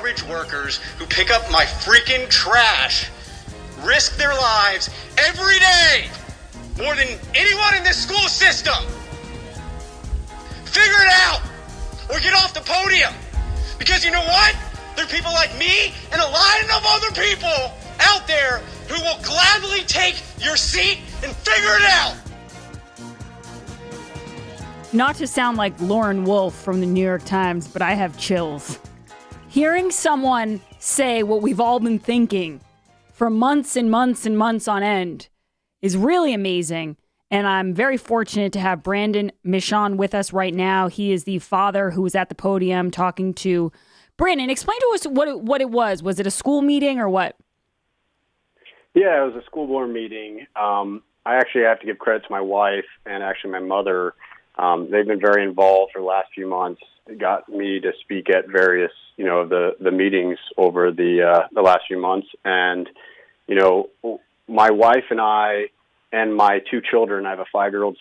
garbage workers who pick up my freaking trash risk their lives every day more than anyone in this school system. Figure it out or get off the podium. Because you know what? There are people like me and a line of other people out there who will gladly take your seat and figure it out. Not to sound like Lauren Wolf from the New York Times, but I have chills. Hearing someone say what we've all been thinking for months and months and months on end is really amazing. And I'm very fortunate to have Brandon Michon with us right now. He is the father who was at the podium talking to Brandon. Explain to us what it was. Was it a school meeting or what? Yeah, it was a school board meeting. I actually have to give credit to my wife and actually my mother. They've been very involved for the last few months. It got me to speak at various, the meetings over the last few months. And, my wife and I and my two children, I have a 5-year-old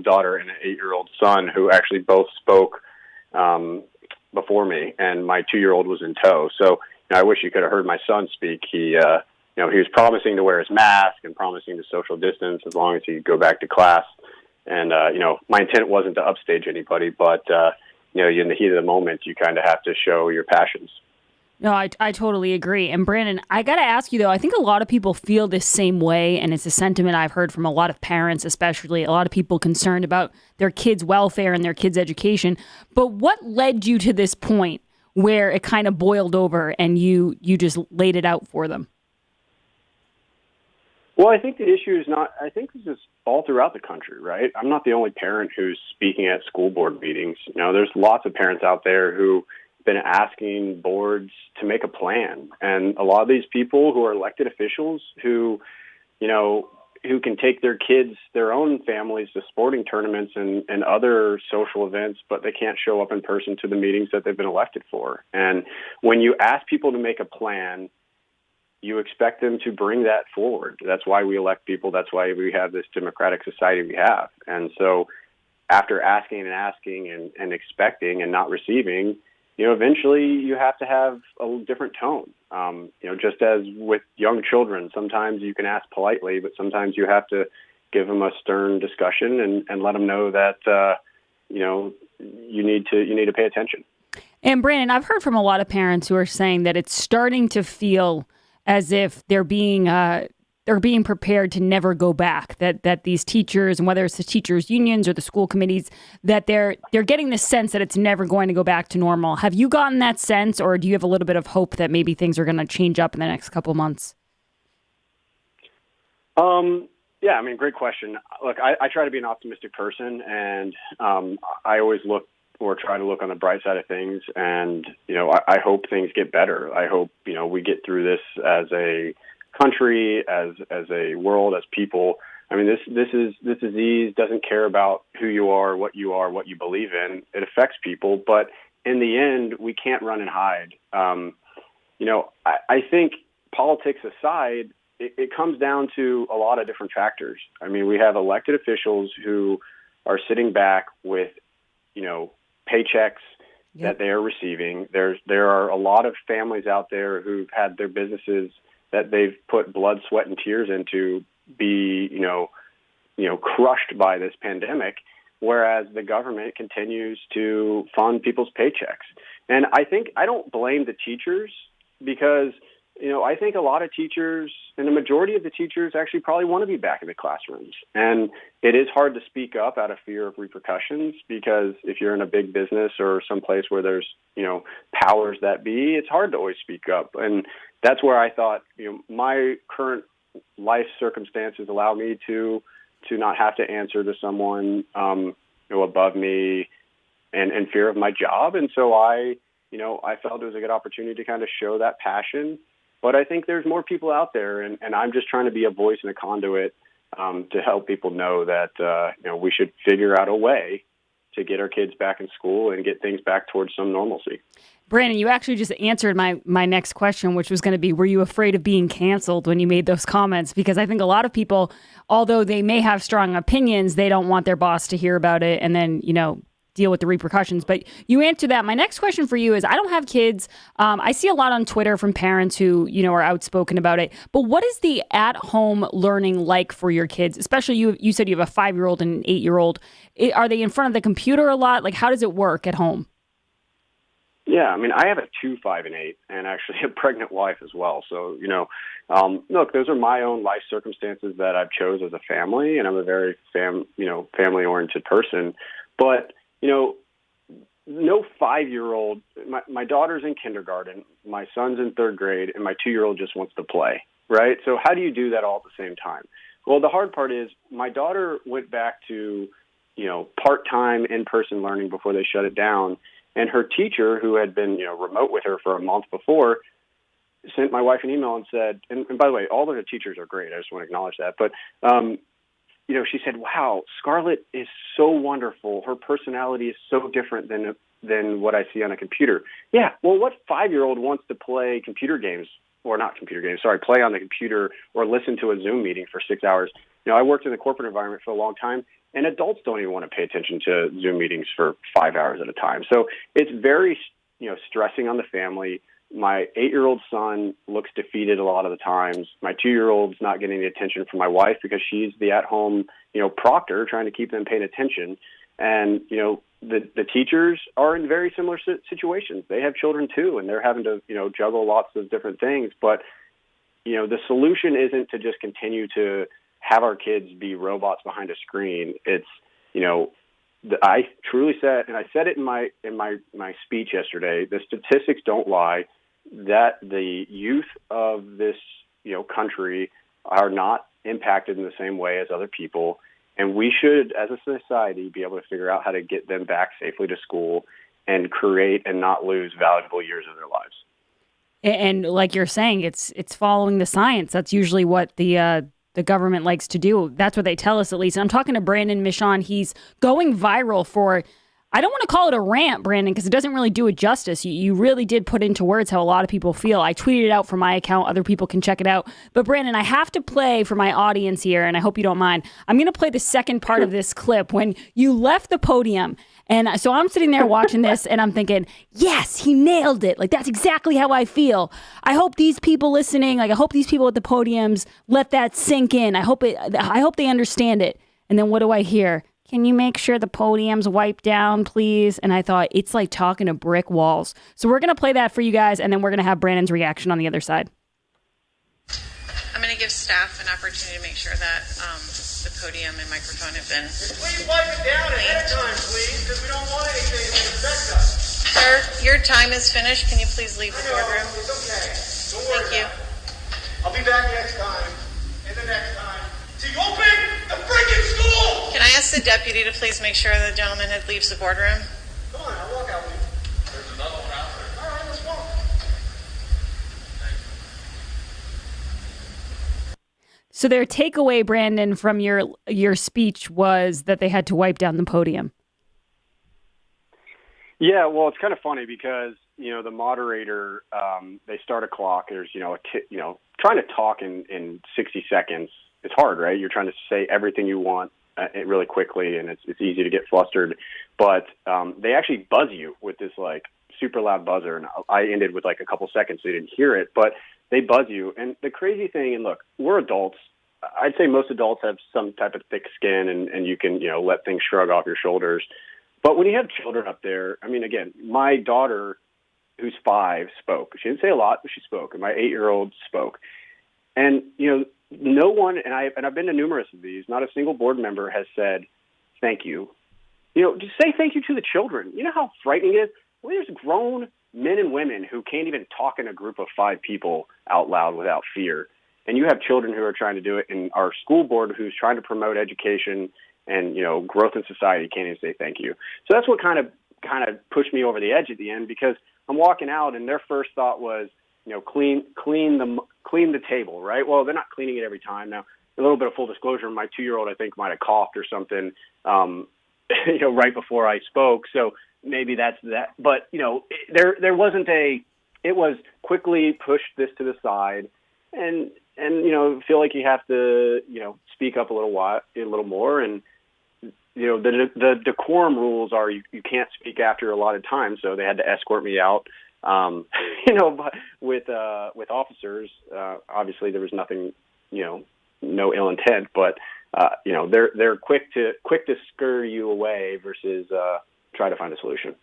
daughter and an 8-year-old son who actually both spoke before me, and my 2-year-old was in tow. So I wish you could have heard my son speak. He was promising to wear his mask and promising to social distance as long as he could go back to class. And, my intent wasn't to upstage anybody, but, in the heat of the moment, you kind of have to show your passions. No, I totally agree. And Brandon, I got to ask you, though, I think a lot of people feel this same way, and it's a sentiment I've heard from a lot of parents, especially a lot of people concerned about their kids' welfare and their kids' education. But what led you to this point where it kind of boiled over and you just laid it out for them? Well, I think the issue is I think this is all throughout the country, right? I'm not the only parent who's speaking at school board meetings. There's lots of parents out there who been asking boards to make a plan. And a lot of these people who are elected officials who can take their kids, their own families to sporting tournaments and other social events, but they can't show up in person to the meetings that they've been elected for. And when you ask people to make a plan, you expect them to bring that forward. That's why we elect people. That's why we have this democratic society we have. And so after asking and expecting and not receiving, eventually you have to have a different tone. Just as with young children, sometimes you can ask politely, but sometimes you have to give them a stern discussion and let them know that, you need to pay attention. And Brandon, I've heard from a lot of parents who are saying that it's starting to feel as if they're being prepared to never go back, that these teachers, and whether it's the teachers' unions or the school committees, that they're getting the sense that it's never going to go back to normal. Have you gotten that sense, or do you have a little bit of hope that maybe things are going to change up in the next couple of months? Yeah, great question. Look, I try to be an optimistic person, and I always try to look on the bright side of things, and, I hope things get better. I hope, we get through this as a country, as a world, as people. This disease doesn't care about who you are, what you believe in. It affects people, but in the end, we can't run and hide. I think politics aside, it comes down to a lot of different factors. We have elected officials who are sitting back with, paychecks that they are receiving. There are a lot of families out there who've had their businesses that they've put blood, sweat, and tears into be, crushed by this pandemic, whereas the government continues to fund people's paychecks. And I don't blame the teachers because, I think a lot of teachers and the majority of the teachers actually probably want to be back in the classrooms. And it is hard to speak up out of fear of repercussions because if you're in a big business or someplace where there's, powers that be, it's hard to always speak up. And that's where I thought, my current life circumstances allow me to not have to answer to someone, above me and fear of my job. And so I felt it was a good opportunity to kind of show that passion. But I think there's more people out there, and I'm just trying to be a voice and a conduit to help people know that, we should figure out a way to get our kids back in school and get things back towards some normalcy. Brandon, you actually just answered my next question, which was going to be, were you afraid of being canceled when you made those comments? Because I think a lot of people, although they may have strong opinions, they don't want their boss to hear about it and then, deal with the repercussions. But you answered that. My next question for you is, I don't have kids. I see a lot on Twitter from parents who, are outspoken about it. But what is the at-home learning like for your kids? Especially you said you have a 5-year-old and an 8-year-old. Are they in front of the computer a lot? Like, how does it work at home? Yeah, I mean, I have a 2, 5, and 8, and actually a pregnant wife as well. So, look, those are my own life circumstances that I've chose as a family, and I'm a very family-oriented person. But, no 5-year-old, my daughter's in kindergarten, my son's in 3rd grade, and my 2-year-old just wants to play, right? So how do you do that all at the same time? Well, the hard part is my daughter went back to, part-time in-person learning before they shut it down. And her teacher, who had been, remote with her for a month before, sent my wife an email and said, and by the way, all of the teachers are great. I just want to acknowledge that. But, she said, wow, Scarlett is so wonderful. Her personality is so different than what I see on a computer. Yeah, well, what 5-year-old wants to play computer games, or not computer games, sorry, play on the computer or listen to a Zoom meeting for 6 hours? I worked in the corporate environment for a long time, and adults don't even want to pay attention to Zoom meetings for 5 hours at a time. So it's very, stressing on the family. My 8-year-old son looks defeated a lot of the times. My 2-year-old's not getting the attention from my wife because she's the at-home, proctor trying to keep them paying attention. And, the teachers are in very similar situations. They have children too, and they're having to, juggle lots of different things. But, the solution isn't to just continue to have our kids be robots behind a screen. It's, I truly said, and I said it in my speech yesterday, the statistics don't lie, that the youth of this, country are not impacted in the same way as other people. And we should, as a society, be able to figure out how to get them back safely to school and create and not lose valuable years of their lives. And like you're saying, it's following the science. That's usually what the government likes to do. That's what they tell us, at least. I'm talking to Brandon Michon. He's going viral for, I don't want to call it a rant, Brandon, because it doesn't really do it justice. You really did put into words how a lot of people feel. I tweeted it out from my account. Other people can check it out. But Brandon, I have to play for my audience here, and I hope you don't mind. I'm going to play the second part of this clip when you left the podium. And so I'm sitting there watching this, and I'm thinking, yes, he nailed it. Like, that's exactly how I feel. I hope these people listening, I hope these people at the podiums let that sink in. I hope they understand it. And then what do I hear? Can you make sure the podium's wiped down, please? And I thought, it's like talking to brick walls. So we're going to play that for you guys, and then we're going to have Brandon's reaction on the other side. I'm going to give staff an opportunity to make sure that the podium and microphone have been Please wipe it down ahead of time, please, because we don't want anything to affect us. Sir, your time is finished. Can you please leave the boardroom? It's okay. Don't worry. Thank you. I'll be back next time. And the next time. To open the freaking school! Can I ask the deputy to please make sure the gentleman leaves the boardroom? Come on, I'll walk out with you. There's another one out there. All right, let's walk. So their takeaway, Brandon, from your speech was that they had to wipe down the podium. Yeah, well, it's kind of funny because, the moderator, they start a clock. There's, trying to talk in 60 seconds. It's hard, right? You're trying to say everything you want really quickly, and it's easy to get flustered. But they actually buzz you with this, super loud buzzer, and I ended with, a couple seconds so you didn't hear it. But they buzz you. And the crazy thing, and look, we're adults. I'd say most adults have some type of thick skin, and you can, let things shrug off your shoulders. But when you have children up there, I mean, again, my daughter, who's 5, spoke. She didn't say a lot, but she spoke. And my 8-year-old spoke. And, no one, and I've been to numerous of these, not a single board member has said, thank you. Just say thank you to the children. You know how frightening it is? Well, there's grown men and women who can't even talk in a group of 5 people out loud without fear. And you have children who are trying to do it, and our school board who's trying to promote education and, growth in society can't even say thank you. So that's what kind of pushed me over the edge at the end, because I'm walking out and their first thought was, clean the table, right? Well, they're not cleaning it every time. Now, a little bit of full disclosure, my 2-year-old, I think, might have coughed or something, right before I spoke. So maybe that's that. But, there wasn't it was quickly push this to the side and feel like you have to, speak up a little more. And, the decorum rules are you can't speak after a lot of time, so they had to escort me out. But with officers, obviously there was nothing, no ill intent, but they're quick to scurry you away versus try to find a solution.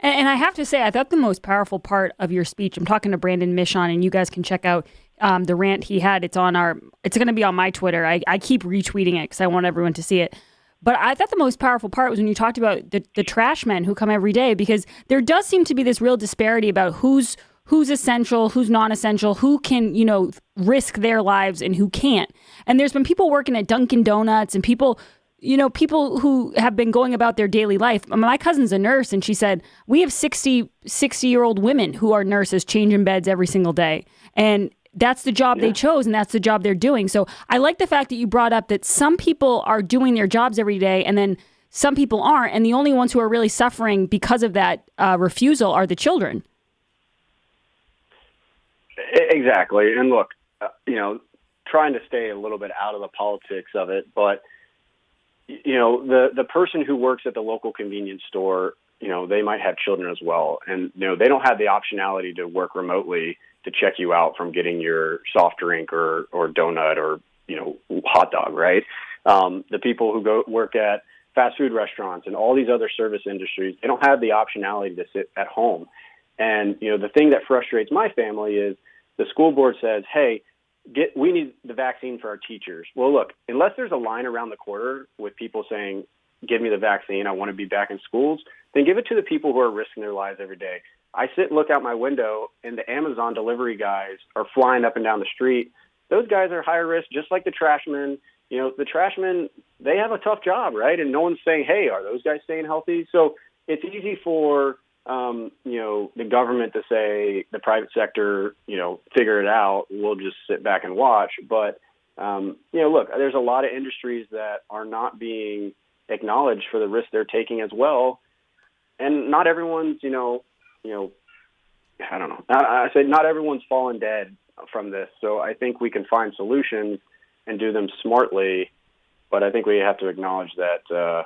And I have to say, I thought the most powerful part of your speech, I'm talking to Brandon Michon, and you guys can check out the rant he had. It's going to be on my Twitter. I keep retweeting it because I want everyone to see it. But I thought the most powerful part was when you talked about the trash men who come every day, because there does seem to be this real disparity about who's essential, who's non-essential, who can, risk their lives and who can't. And there's been people working at Dunkin' Donuts and people who have been going about their daily life. My cousin's a nurse, and she said, we have 60-year-old women who are nurses changing beds every single day. And that's the job they chose, and that's the job they're doing. So I like the fact that you brought up that some people are doing their jobs every day, and then some people aren't. And the only ones who are really suffering because of that refusal are the children. Exactly. And look, trying to stay a little bit out of the politics of it, but the person who works at the local convenience store, they might have children as well. And, they don't have the optionality to work remotely to check you out from getting your soft drink or donut or, hot dog, right? The people who go work at fast food restaurants and all these other service industries, they don't have the optionality to sit at home. And, the thing that frustrates my family is the school board says, hey, we need the vaccine for our teachers. Well, look, unless there's a line around the corner with people saying, give me the vaccine, I want to be back in schools, then give it to the people who are risking their lives every day. I sit and look out my window, and the Amazon delivery guys are flying up and down the street. Those guys are higher risk, just like the trashmen. The trashmen, they have a tough job, right? And no one's saying, hey, are those guys staying healthy? So it's easy for, the government to say the private sector, figure it out. We'll just sit back and watch. But, look, there's a lot of industries that are not being acknowledged for the risk they're taking as well. And not everyone's, I don't know. I said not everyone's fallen dead from this. So I think we can find solutions and do them smartly. But I think we have to acknowledge that,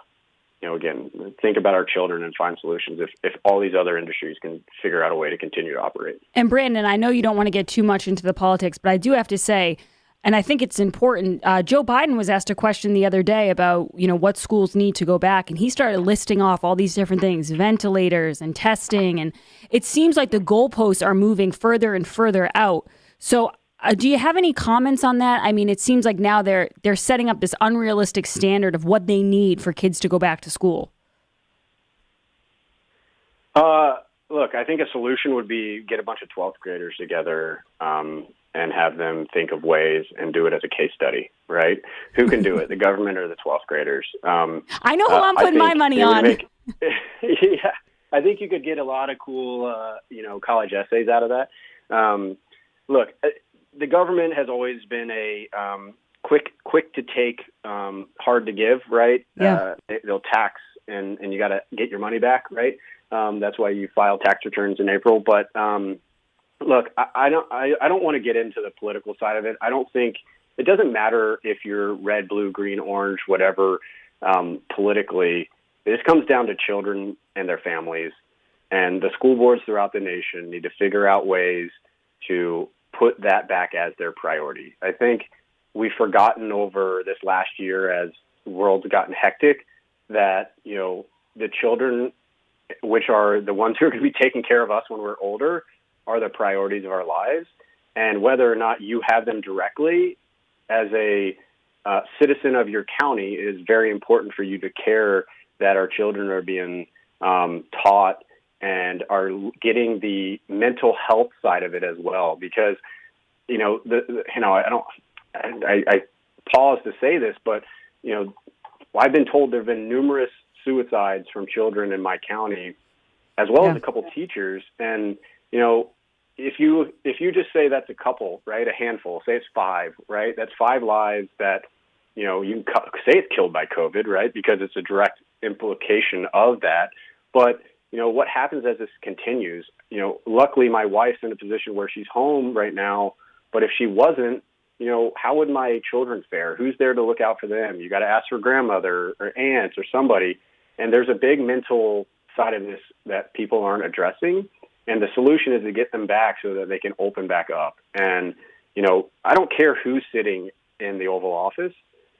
again, think about our children and find solutions if all these other industries can figure out a way to continue to operate. And Brandon, I know you don't want to get too much into the politics, but I do have to say, and I think it's important, Joe Biden was asked a question the other day about, what schools need to go back. And he started listing off all these different things, ventilators and testing. And it seems like the goalposts are moving further and further out. So do you have any comments on that? I mean, it seems like now they're setting up this unrealistic standard of what they need for kids to go back to school. Look, I think a solution would be get a bunch of 12th graders together and have them think of ways and do it as a case study, right? Who can do it, the government or the 12th graders? I know who I'm putting my money on. Yeah, I think you could get a lot of cool, college essays out of that. Look, the government has always been a quick to take, hard to give, right? Yeah. They'll tax and you got to get your money back, right? That's why you file tax returns in April. But look, I don't want to get into the political side of it. I don't think it doesn't matter if you're red, blue, green, orange, whatever. Politically, this comes down to children and their families, and the school boards throughout the nation need to figure out ways to put that back as their priority. I think we've forgotten over this last year as the world's gotten hectic that, the children, which are the ones who are going to be taking care of us when we're older, are the priorities of our lives. And whether or not you have them directly as a citizen of your county is very important for you to care that our children are being taught and are getting the mental health side of it as well. Because, I pause to say this, but, I've been told there have been numerous suicides from children in my county, as well as a couple teachers. And, if you just say that's a couple, right, a handful, say it's 5, right, that's 5 lives that, you can say it's killed by COVID, right, because it's a direct implication of that. But, what happens as this continues, luckily my wife's in a position where she's home right now, but if she wasn't, how would my children fare? Who's there to look out for them? You got to ask for grandmother or aunts or somebody. And there's a big mental side of this that people aren't addressing. And the solution is to get them back so that they can open back up. And, I don't care who's sitting in the Oval Office.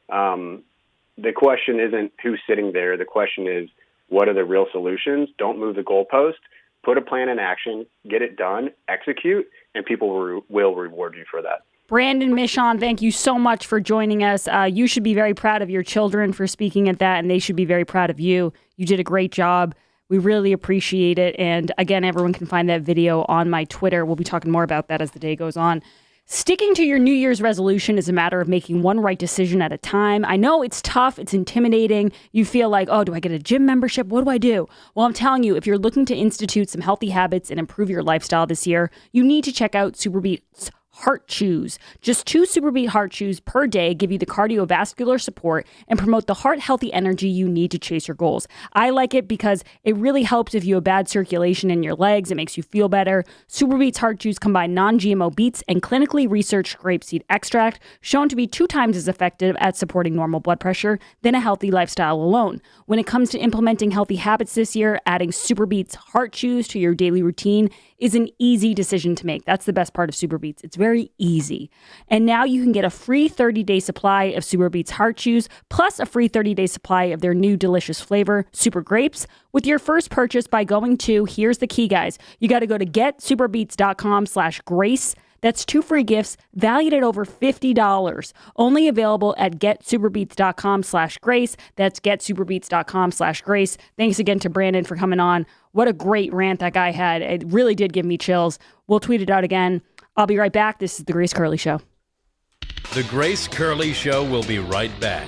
The question isn't who's sitting there. The question is, what are the real solutions? Don't move the goalpost. Put a plan in action, get it done, execute, and people will reward you for that. Brandon Michon, thank you so much for joining us. You should be very proud of your children for speaking at that, and they should be very proud of you. You did a great job. We really appreciate it. And again, everyone can find that video on my Twitter. We'll be talking more about that as the day goes on. Sticking to your New Year's resolution is a matter of making one right decision at a time. I know it's tough. It's intimidating. You feel like, oh, do I get a gym membership? What do I do? Well, I'm telling you, if you're looking to institute some healthy habits and improve your lifestyle this year, you need to check out Superbeats Heart Chews. Just 2 Superbeat Heart Chews per day give you the cardiovascular support and promote the heart-healthy energy you need to chase your goals. I like it because it really helps if you have bad circulation in your legs. It makes you feel better. Superbeats Heart Chews combine non-GMO beets and clinically researched grapeseed extract, shown to be 2 times as effective at supporting normal blood pressure than a healthy lifestyle alone. When it comes to implementing healthy habits this year, adding Superbeats Heart Chews to your daily routine is an easy decision to make. That's the best part of Superbeats. It's very easy. And now you can get a free 30-day supply of Superbeats Heart Chews, plus a free 30-day supply of their new delicious flavor, Super Grapes, with your first purchase by going to, here's the key, guys. You got to go to getsuperbeats.com/grace. That's 2 free gifts valued at over $50. Only available at getsuperbeats.com/grace. That's getsuperbeats.com/grace. Thanks again to Brandon for coming on. What a great rant that guy had. It really did give me chills. We'll tweet it out again. I'll be right back. This is The Grace Curley Show. The Grace Curley Show will be right back.